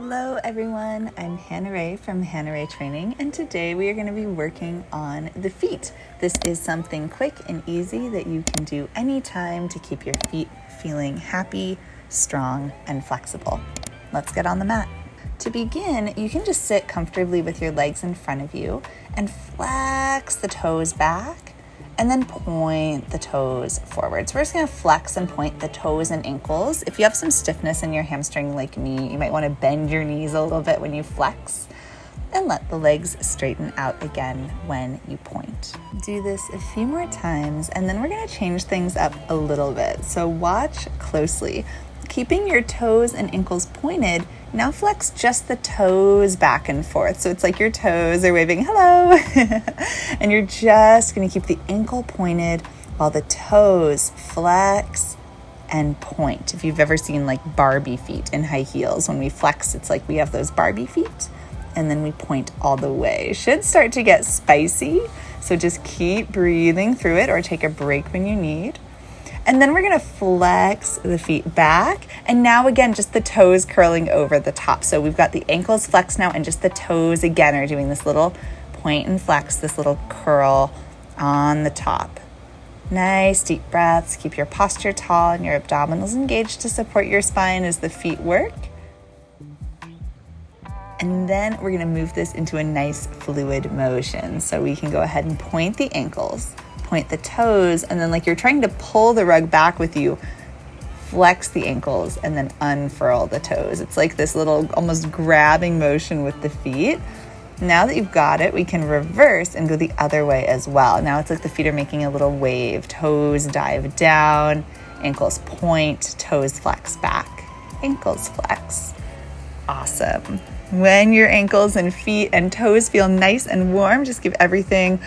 Hello everyone, I'm Rae from Rae Training, and today we are going to be working on the feet. This is something quick and easy that you can do anytime to keep your feet feeling happy, strong, and flexible. Let's get on the mat. To begin, you can just sit comfortably with your legs in front of you and flex the toes back and then point the toes forward. So we're just going to flex and point the toes and ankles. If you have some stiffness in your hamstring like me, you might want to bend your knees a little bit when you flex and let the legs straighten out again when you point. Do this a few more times and then we're going to change things up a little bit. So watch closely. Keeping your toes and ankles pointed, now flex just the toes back and forth. So it's like your toes are waving hello. And you're just going to keep the ankle pointed while the toes flex and point. If you've ever seen like Barbie feet in high heels, when we flex, it's like we have those Barbie feet and then we point all the way. Should start to get spicy. So just keep breathing through it or take a break when you need. And then we're going to flex the feet back. And now again, just the toes curling over the top. So we've got the ankles flexed now and just the toes again are doing this little point and flex, this little curl on the top. Nice deep breaths. Keep your posture tall and your abdominals engaged to support your spine as the feet work. And then we're going to move this into a nice fluid motion. So we can go ahead and point the ankles, point the toes, and then like you're trying to pull the rug back with you, flex the ankles and then unfurl the toes. It's like this little almost grabbing motion with the feet. Now that you've got it, we can reverse and go the other way as well. Now it's like the feet are making a little wave. Toes dive down, ankles point, toes flex back, ankles flex. Awesome. When your ankles and feet and toes feel nice and warm, just give everything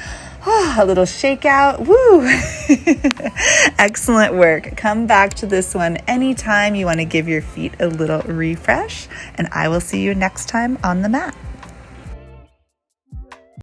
a little shake out. Woo! Excellent work. Come back to this one anytime you want to give your feet a little refresh, and I will see you next time on the mat.